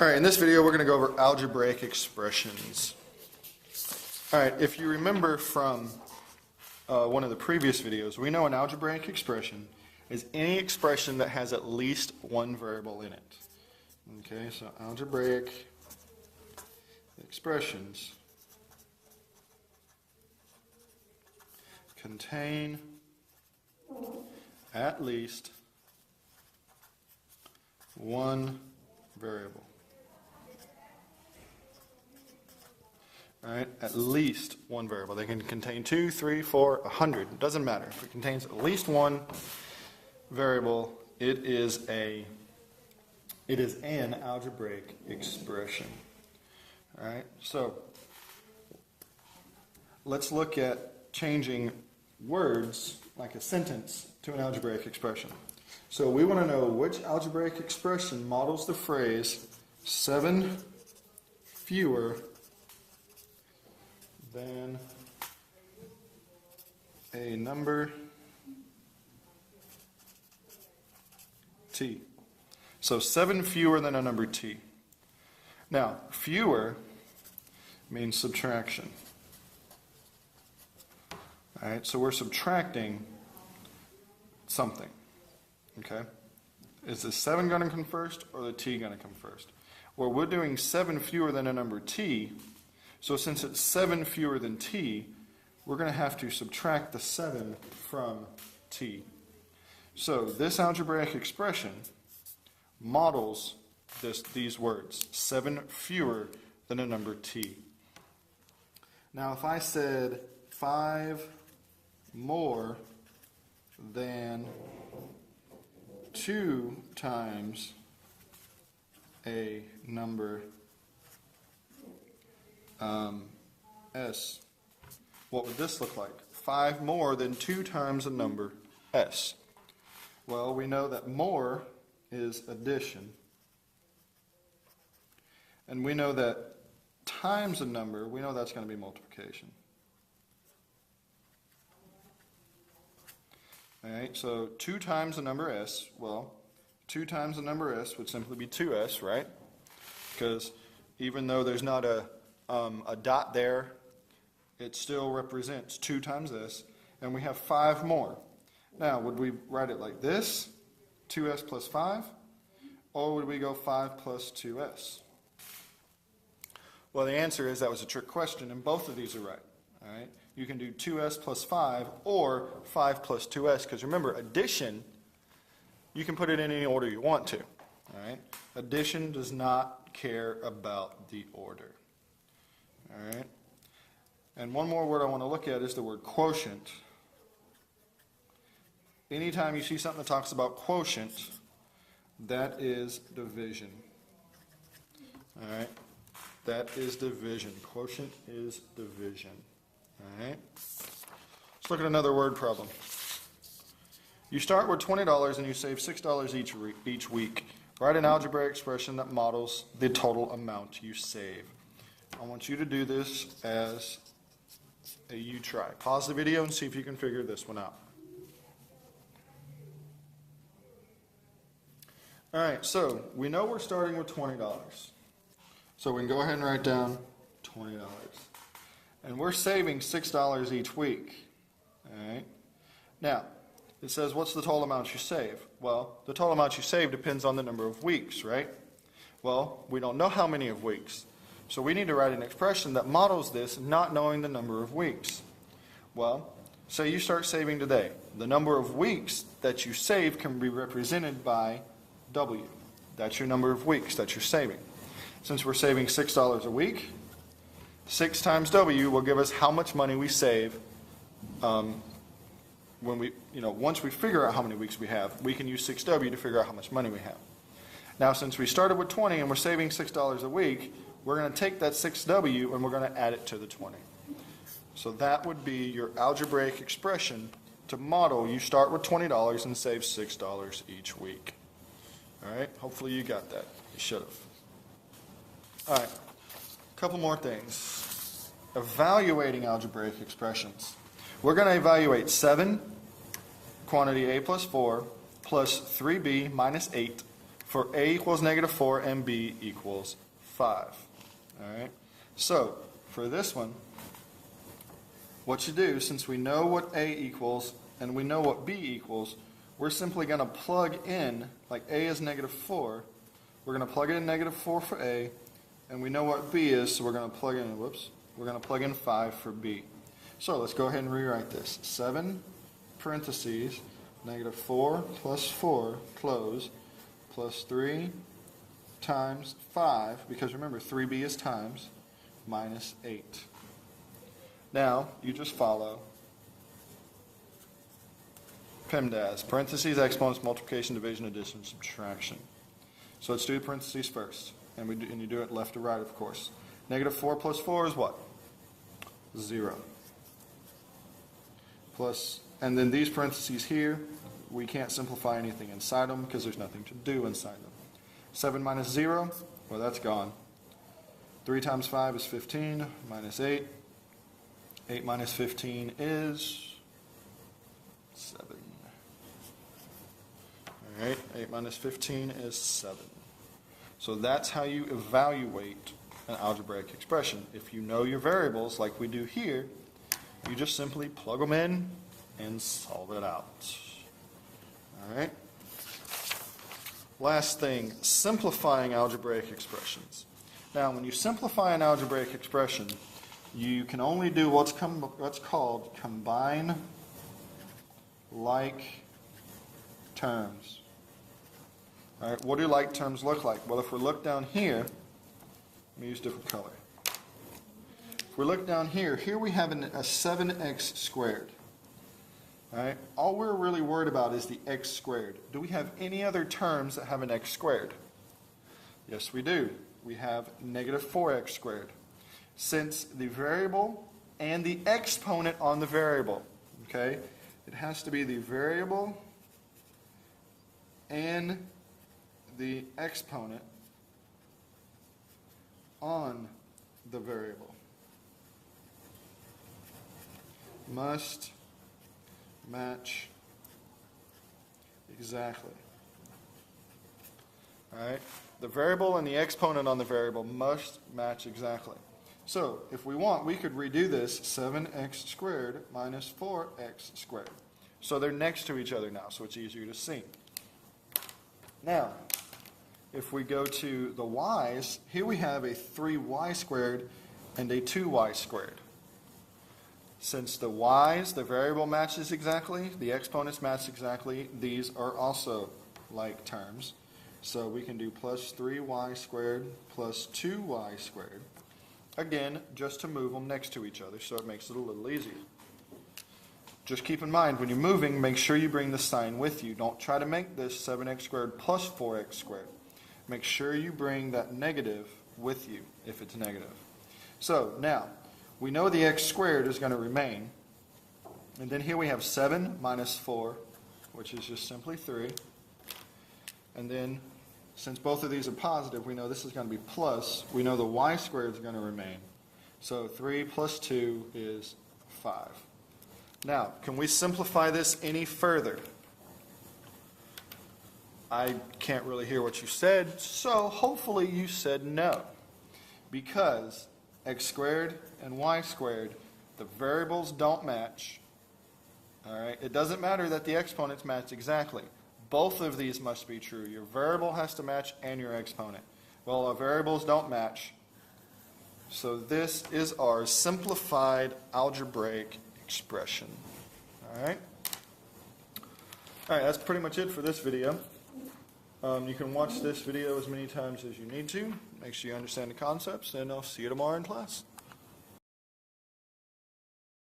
Alright, in this video we're going to go over algebraic expressions. Alright, if you remember from one of the previous videos, we know an algebraic expression is any expression that has at least one variable in it. Okay, so algebraic expressions contain at least one variable. Alright, at least one variable. They can contain 2, 3, 4, 100. It doesn't matter. If it contains at least one variable, it is an algebraic expression. Alright, so let's look at changing words like a sentence to an algebraic expression. So we want to know which algebraic expression models the phrase 7 fewer than a number t. So 7 fewer than a number t. Now, fewer means subtraction. Alright, so we're subtracting something. Okay? Is the 7 going to come first or the t going to come first? Well, we're doing 7 fewer than a number t. So since it's 7 fewer than t, we're going to have to subtract the 7 from t. So this algebraic expression models these words, 7 fewer than a number t. Now if I said 5 more than 2 times a number s, what would this look like? 5 more than 2 times a number s. Well, we know that more is addition, and we know that times a number, we know that's going to be multiplication. Alright, so 2 times the number s, well, 2 times the number s would simply be 2s, right? Because even though there's not a dot there, it still represents 2 times this, and we have 5 more. Now, would we write it like this, 2s plus 5, or would we go 5 plus 2s? Well, the answer is that was a trick question, and both of these are right. All right? You can do 2s plus 5 or 5 plus 2s, because remember, addition, you can put it in any order you want to. All right? Addition does not care about the order. All right? And one more word I want to look at is the word quotient. Anytime you see something that talks about quotient, that is division. All right? That is division. Quotient is division. All right? Let's look at another word problem. You start with $20 and you save $6 each week. Write an algebraic expression that models the total amount you save. I want you to do this as a you try. Pause the video and see if you can figure this one out. Alright, so we know we're starting with $20. So we can go ahead and write down $20. And we're saving $6 each week. Alright? Now, it says, what's the total amount you save? Well, the total amount you save depends on the number of weeks, right? Well, we don't know how many of weeks. So we need to write an expression that models this, not knowing the number of weeks. Well, say you start saving today. The number of weeks that you save can be represented by W. That's your number of weeks that you're saving. Since we're saving $6 a week, 6 times W will give us how much money we save. Once we figure out how many weeks we have, we can use 6W to figure out how much money we have. Now, since we started with 20 and we're saving $6 a week, we're going to take that 6W and we're going to add it to the 20. So that would be your algebraic expression to model. You start with $20 and save $6 each week. All right, hopefully you got that. You should have. All right, a couple more things. Evaluating algebraic expressions. We're going to evaluate 7, quantity a plus 4, plus 3b minus 8 for a equals negative 4 and b equals 5. All right? So, for this one, what you do, since we know what a equals and we know what b equals, we're simply going to plug in, like a is negative 4, we're going to plug in negative 4 for a, and we know what b is, so we're going to plug in, we're going to plug in 5 for b. So let's go ahead and rewrite this. 7 parentheses, negative 4 plus 4, close, plus 3 times 5, because remember 3b is times, minus 8. Now, you just follow PEMDAS, parentheses, exponents, multiplication, division, addition, subtraction. So let's do the parentheses first, and you do it left to right, of course. Negative 4 plus 4 is what? 0. Plus, and then these parentheses here, we can't simplify anything inside them because there's nothing to do inside them. 7 minus 0, well, that's gone. 3 times 5 is 15, minus 8. 8 minus 15 is 7. All right, 8 minus 15 is 7. So that's how you evaluate an algebraic expression. If you know your variables, like we do here, you just simply plug them in and solve it out. All right. Last thing, simplifying algebraic expressions. Now, when you simplify an algebraic expression, you can only do what's called combine like terms. All right, what do like terms look like? Well, if we look down here, let me use a different color. If we look down here, here we have a 7x squared. All right, all we're really worried about is the x squared. Do we have any other terms that have an x squared? Yes, we do. We have negative 4x squared. Since the variable and the exponent on the variable, okay, it has to be the variable and the exponent on the variable must match exactly. All right, the variable and the exponent on the variable must match exactly. So if we want, we could redo this 7x squared minus 4x squared. So they're next to each other now, so it's easier to see. Now, if we go to the y's, here we have a 3y squared and a 2y squared. Since the y's, the variable matches exactly, the exponents match exactly, these are also like terms. So we can do plus 3y squared plus 2y squared. Again, just to move them next to each other, so it makes it a little easier. Just keep in mind, when you're moving, make sure you bring the sign with you. Don't try to make this 7x squared plus 4x squared. Make sure you bring that negative with you if it's negative. So now, we know the x squared is going to remain. And then here we have 7 minus 4, which is just simply 3. And then, since both of these are positive, we know this is going to be plus. We know the y squared is going to remain. So 3 plus 2 is 5. Now, can we simplify this any further? I can't really hear what you said, so hopefully you said no. Because x squared and y squared, the variables don't match. All right? It doesn't matter that the exponents match exactly. Both of these must be true. Your variable has to match and your exponent. Well, our variables don't match. So this is our simplified algebraic expression. All right? All right, that's pretty much it for this video. You can watch this video as many times as you need to. Make sure you understand the concepts, and I'll see you tomorrow in class.